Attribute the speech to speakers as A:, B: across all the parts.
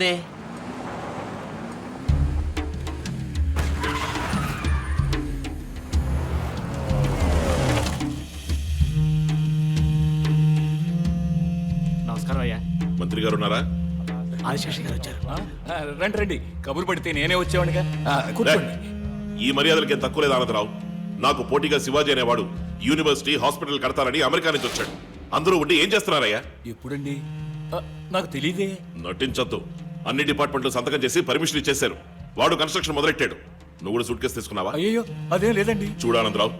A: నమస్కారం అయ్యా.
B: మంత్రి గారు ఉన్నారా?
A: ఆదిశేషి గారు వచ్చారు.
C: రండి రండి, కబురు పడితే నేనే వచ్చేవాడిగా. కూర్చోండి.
B: ఈ మర్యాదలకేం తక్కువ లేదు ఆనందరావు. నాకు పోటీగా శివాజీ అనేవాడు యూనివర్సిటీ హాస్పిటల్ కడతారని అమెరికా నుంచి వచ్చాడు. అందరూ ఉండి ఏం చేస్తున్నారయ్యా?
C: ఎప్పుడండి? నాకు తెలియదే.
B: నటించొద్దు. అన్ని డిపార్ట్మెంట్లు సంతకం చేసి పర్మిషన్ ఇచ్చేశారు. వాడు కన్స్ట్రక్షన్ మొదలెట్టాడు. నువ్వు కూడా సూట్ కేసు తీసుకున్నావా?
C: అయ్యో అదేం లేదండి.
B: చూడానందరావు,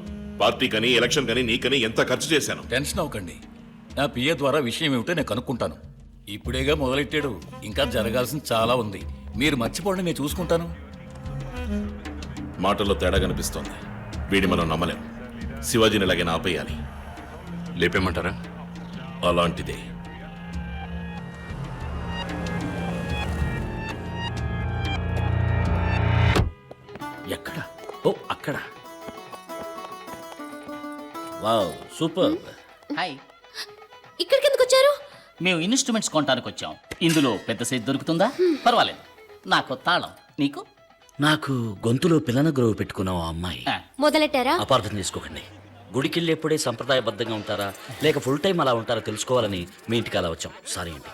B: పార్టీకని ఎలక్షన్ కని నీకని ఎంత ఖర్చు చేశాను.
C: టెన్షన్ అవ్వకండి. నా పిఏ ద్వారా విషయం ఏమిటో నేను కనుక్కుంటాను. ఇప్పుడేగా మొదలెట్టాడు, ఇంకా జరగాల్సింది చాలా ఉంది. మీరు మర్చిపోండి, నేను చూసుకుంటాను.
B: మాటల్లో తేడా కనిపిస్తోంది. వీడి మనం నమ్మలేం. శివాజీని ఎలాగైనా ఆపేయాలి.
D: లేపేమంటారా?
B: అలాంటిదే.
D: ఎక్కడ? ఓ అక్కడ. Wow, super.
E: హాయ్,
F: ఇక్కడికి ఎందుకు వచ్చారు?
E: మేము ఇన్స్ట్రుమెంట్స్ కొనడానికి వచ్చాం. ఇందులో పెద్ద సైజ్ దొరుకుతుందా? పర్వాలేదు. నాకు తాళం, నీకు?
D: నాకు గొంతులో పిల్లన గ్రోవ్ పెట్టుకున్న ఓ అమ్మాయి.
F: మొదలెట్టారా?
D: అపార్థం చేసుకోకండి. గుడికెళ్ళేప్పుడే సంప్రదాయబద్ధంగా ఉంటారా లేక ఫుల్ టైం అలా ఉంటారా తెలుసుకోవాలని మీ ఇంటికి అలా వచ్చాం. సారీ అండి.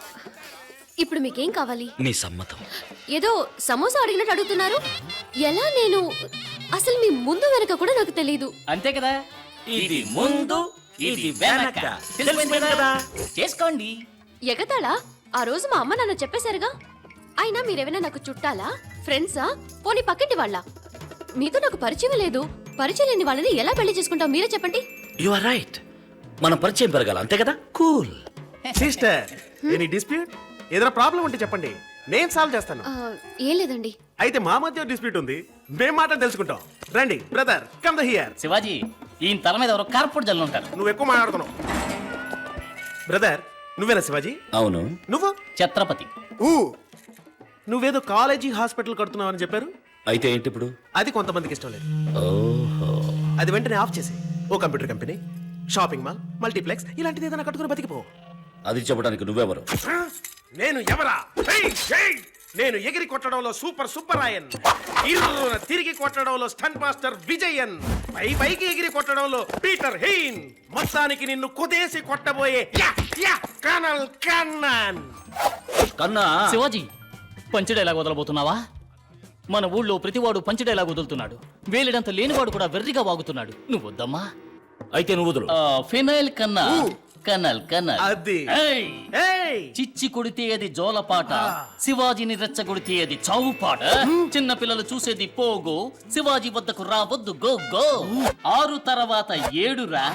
F: ఇప్పుడు మీకేం కావాలి?
D: మీ సమ్మతం.
F: ఏదో సమోసా అడిగినట్టు అడుగుతున్నారు. ఎలా? నేను అసలు మీ ముందు వెనక కూడా నాకు తెలియదు.
E: అంతే కదా, ఇది ముందు ఇది వెనక. తెలిసిందే కదా? చేసుకోండి.
F: ఎగతాళా? ఆ రోజు మా అమ్మ నాన్న చెప్పేశారుగా. అయినా మీరేమైనా నాకు చుట్టాలా, ఫ్రెండ్సా, పోనీ పక్కింటి వాళ్ళ? మీతో నాకు పరిచయం లేదు. పరిచయం లేని వాళ్ళని ఎలా పెళ్లి చేసుకుంటావు మీరే చెప్పండి.
D: You are right. మనం పరిచయం పెరగాలి, అంతే కదా? కూల్.
A: Sister, any dispute? ఏదైనా ప్రాబ్లం ఉంటే చెప్పండి, నేను సాల్వ్ చేస్తాను.
F: ఏం లేదండి.
A: అయితే మా మధ్య డిస్ప్యూట్ ఉంది, మేం మాటలు తెలుసుకుంటాం. రండి brother, come the here.
E: Shivaji, ఈయన తల మీద ఎవరో కార్పొరేట్ జల్లు ఉంటారు.
A: నువ్వు ఎక్కువ మాట్లాడుతున్నావు. బ్రదర్, నువ్వేనా శివాజీ?
D: అవును.
A: నువ్వు?
E: ఛత్రపతి.
A: నువ్వేదో కాలేజీ హాస్పిటల్ కడుతున్నావని చెప్పారు.
D: అయితే ఏంటి ఇప్పుడు?
A: అది కొంతమందికి ఇష్టం లేదు.
D: ఓహో.
A: అది వెంటనే ఆఫ్ చేసి ఓ computer company, shopping mall, multiplex ఇలాంటిది ఏదైనా కట్టుకుని బతికిపో.
D: అది చెప్పడానికి నువ్వెవరు?
A: నేను ఎవరా? నేను ఎగిరి కొట్టడంలో సూపర్ రాయన్, ఇరున తిరిగి కొట్టడంలో స్టంట్ మాస్టర్ విజయన్, పైకి ఎగిరి కొట్టడంలో పీటర్ హెయిన్, మొత్తానికి నిన్ను కుదేసి కొట్టబోయే కనల్ కన్నాన్.
D: కన్నా.
E: శివాజీ, పంచ్ డైలాగ్ వదలబోతున్నావా? మన ఊళ్ళో ప్రతివాడు పంచ్ డైలాగ్ వదులుతున్నాడు. వేలిడంత లేనివాడు కూడా వెర్రిగా వాగుతున్నాడు. నువ్వు వద్దమ్మా.
D: అయితే నువ్వు వదులు.
E: ఫినైల్ కన్నా కనల్ కనల్.
A: అది.
E: ఏయ్!
A: ఏయ్!
E: చిచ్చి కొడితే అది జోలపాట, శివాజీని రెచ్చగొడితే అది చావు పాట. చిన్న పిల్లలు చూసేది పోగో, శివాజీ వద్దకు రావద్దు గో గో. 6 తర్వాత 7 రా,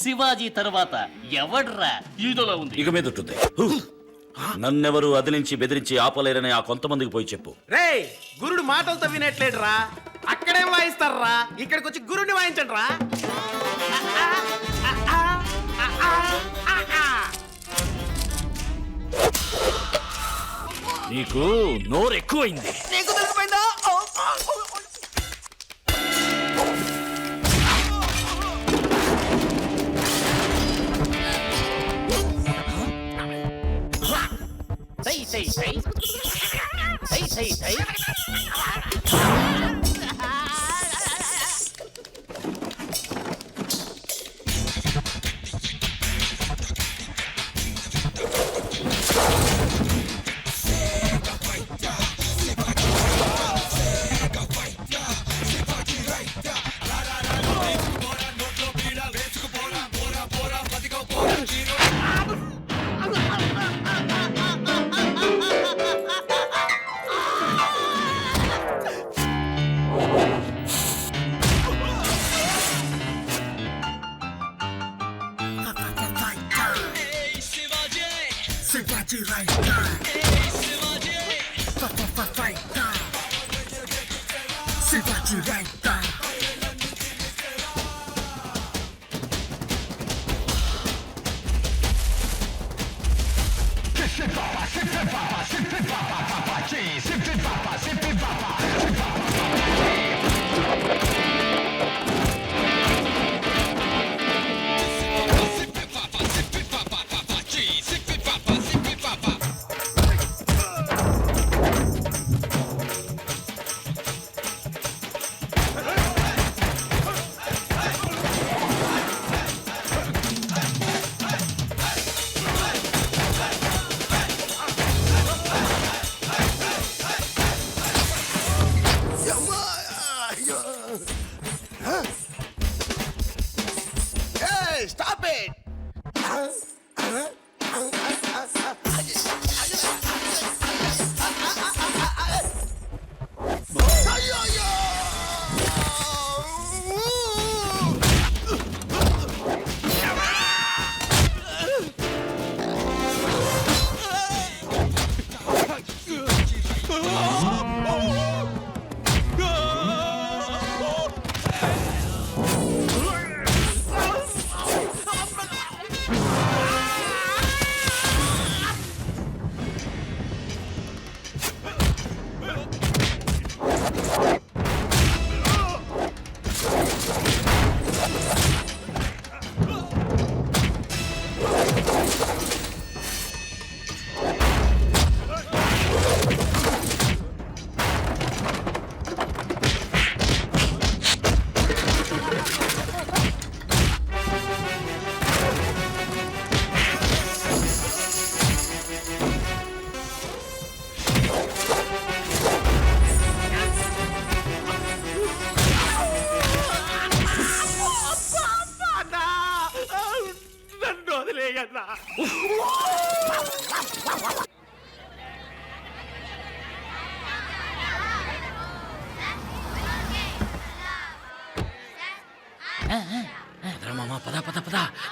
E: శివాజీ తర్వాత ఎవడ్రా? ఈదోలో ఉంది.
D: ఇక మీద ఉంటుంది. నన్నెవరు అదిలించి బెదిరించి ఆపలేరని ఆ కొంతమందికి పోయి చెప్పు.
A: రేయ్, గురుడు మాటలతో వినట్లేడురా. అక్కడేం వాయిస్తారా, ఇక్కడికి వచ్చి గురుడిని వాయించండి రా.
D: నీకు నోరు ఎక్కువైంది.
A: నీకు తెలిసిపోయిందా?
E: సై సై సై సై సై సై.
G: Shivaji right now. Fight now. Shivaji right now.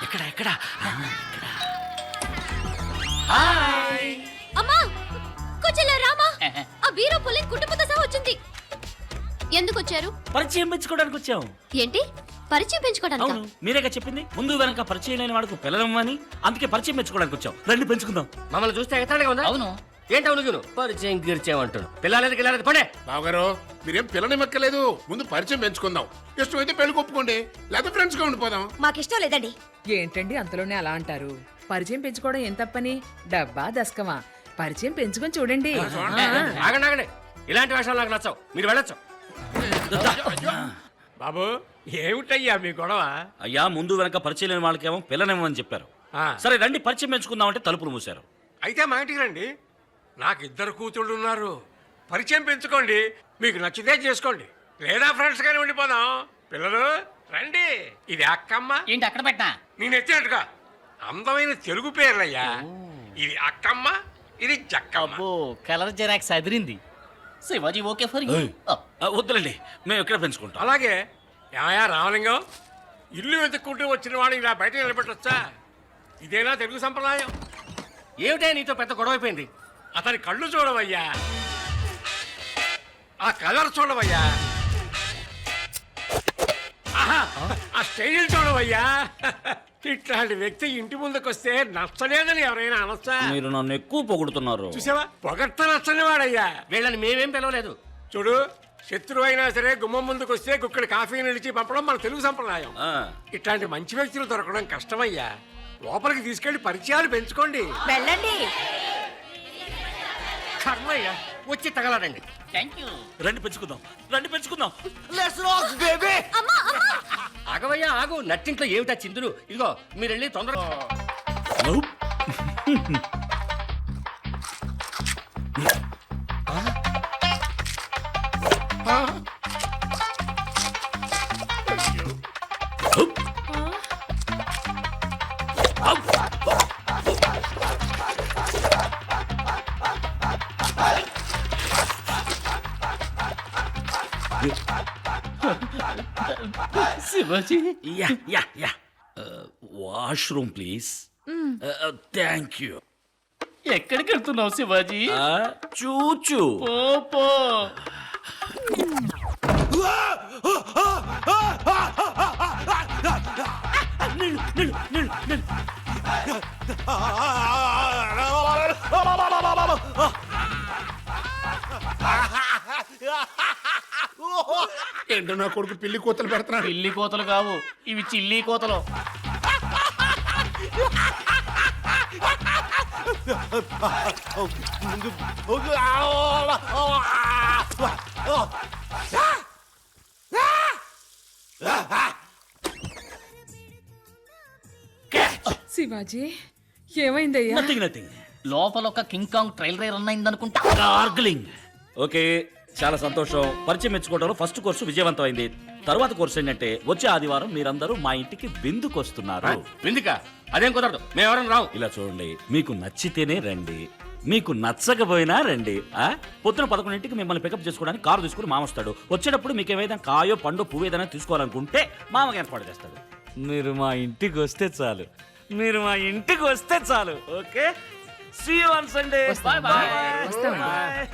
D: ఎక్కడ ఎక్కడ
F: అమ్మా కూర్చోలే రామా ఆ బీరో పులి కుటుంబంతో సహా వచ్చింది. ఎందుకు వచ్చారు?
D: పరిచయం పెంచుకోవడానికి వచ్చాం.
F: ఏంటి పరిచయం పెంచుకోవడానికి?
D: అవును, మీరేగా చెప్పింది ముందు వెనక పరిచయం లేని వాడికి పిల్లలమ్మని. అందుకే పరిచయం పెంచుకోవడానికి వచ్చాం. రండి పెంచుకుందాం.
H: మమ్మల్ని చూస్తే ఎగతాళిగా ఉందా?
E: అవును.
H: ఏంటవు నువ్వు పరిచయం గిరిచేమంటాడు. పిల్లలకి వెళ్ళాలి పడే.
I: బావగారు మీరేం పిల్లని మెక్కలేదు, ముందు పరిచయం పెంచుకుందాం. ఇష్టమైతే పెళ్లి ఒప్పుకోండి, లేకపోతే ఫ్రెండ్స్ గా ఉండిపోదాం.
F: మాకిష్టం లేదండి.
J: ఏంటండి అంతలోనే అలా అంటారు? పరిచయం పెంచుకోవడం ఏం తప్పని? డబ్బా దశకమా? పరిచయం పెంచుకొని చూడండి.
H: ఆగండి ఆగండి, ఇలాంటి వేషాలు నాకు నచ్చవు, మీరు వెళ్ళొచ్చు. బాబు ఏమిటయ్యా మీ గొడవ?
D: అయ్యా ముందు వెనక పరిచయం లేని వాళ్ళకేమో పిల్లనేమని చెప్పారు. సరే రండి పరిచయం పెంచుకుందామంటే తలుపులు మూసారు.
H: అయితే మా ఇంటికి రండి, నాకు 2 కూతుళ్ళు ఉన్నారు. పరిచయం పెంచుకోండి, మీకు నచ్చితే చేసుకోండి, లేదా ఫ్రెండ్స్ గానే ఉండిపోదాం. పిల్లలు రండి. ఇది అక్కమ్మ.
E: ఏంటి అక్కడ పెట్టా?
H: నేను ఎచ్చినట్టుగా అందమైన తెలుగు పేర్లయ్యా. ఇది అక్కమ్మ, ఇది జక్కమ్మ.
E: ఓ కలర్ జెరాక్స్ అదిరింది. Shivaji okay for you.
D: వద్దులండి, మేము ఎక్కడ పెంచుకుంటాం.
H: అలాగే ఏమయ్యా రామలింగం, ఇల్లు వెతుక్కుంటూ వచ్చిన వాడు ఇలా బయట నిలబెట్టొచ్చా? ఇదేనా తెలుగు సంప్రదాయం? ఏమిటా నీతో పెద్ద గొడవ అయిపోయింది? అతని కళ్ళు చూడవయ్యా, ఆ కలర్ చూడవయ్యా, ఆహా, ఆ స్టైల్ చూడవయ్యా. ఇట్లాంటి వ్యక్తి ఇంటి ముందుకు వస్తే నచ్చలేదని ఎవరైనా అనొచ్చా?
D: మీరు నన్ను ఎక్కువ పొగుడుతున్నారు.
H: చూసావా, పొగట్ట నచ్చని వాడయ్యా. వీళ్ళని మేమేం పిలవలేదు. చూడు, శత్రువు అయినా సరే గుమ్మం ముందుకు వస్తే గుక్కడి కాఫీ నిలిచి పంపడం మన తెలుగు సంప్రదాయం. ఇట్లాంటి మంచి వ్యక్తులు దొరకడం కష్టమయ్యా. లోపలికి తీసుకెళ్లి పరిచయాలు పెంచుకోండి.
F: వెళ్ళండి.
H: కర్మయ్యా, వచ్చి తగలడండి.
E: Thank you.
D: రండి పెంచుకుందాం, రండి పెంచుకుందాం.
H: ఆగవయ్యా ఆగు, నట్టింట్లో ఏమిటా చిందులు? ఇదిగో మీరు వెళ్ళి తొందరగా.
E: Shivaji
D: yeah yeah yeah washroom please. Thank you.
E: ఎక్కడికి వెళ్తున్నావు శివాజీ?
D: చూచు.
E: పో పో.
I: ఏంటో నా కొడుకు పిల్లి కూతలు పెడుతున్నాడు.
E: పిల్లి కోతలు కావు, ఇవి చిల్లి కోతలు.
J: శివాజీ ఏమైందయ్యా?
D: Nothing nothing.
E: లోపల ఒక కింగ్ కాంగ్ ట్రైల్ రన్ అయిందనుకుంటా.
D: గార్గ్లింగ్. ఓకే, చాలా సంతోషం. పరిచయం మెచ్చుకోవడంలో ఫస్ట్ కోర్సు విజయవంతమైంది. తర్వాత కోర్సు ఏంటంటే వచ్చే ఆదివారం మీరందరూ మా ఇంటికి విందుకు వస్తున్నారు.
H: విందుక అదేం కుదరదు, మేమెవరం రావు.
D: ఇలా చూడండి, మీకు నచ్చితేనే రండి, మీకు నచ్చకపోయినా రండి. పొద్దున 11ంటికి మిమ్మల్ని పికప్ చేసుకోవడానికి కారు తీసుకుని మామ వస్తాడు. వచ్చేటప్పుడు మీకు ఏదైనా కాయో పండు పువ్వు ఏదైనా తీసుకోవాలనుకుంటే మామకి ఏర్పాటు చేస్తాడు. మీరు మా ఇంటికి వస్తే చాలు, మీరు మా ఇంటికి వస్తే చాలు. Okay, see you on Sunday.
J: వస్తాం.
D: Bye bye.
J: వస్తామండి.
D: బాయ్.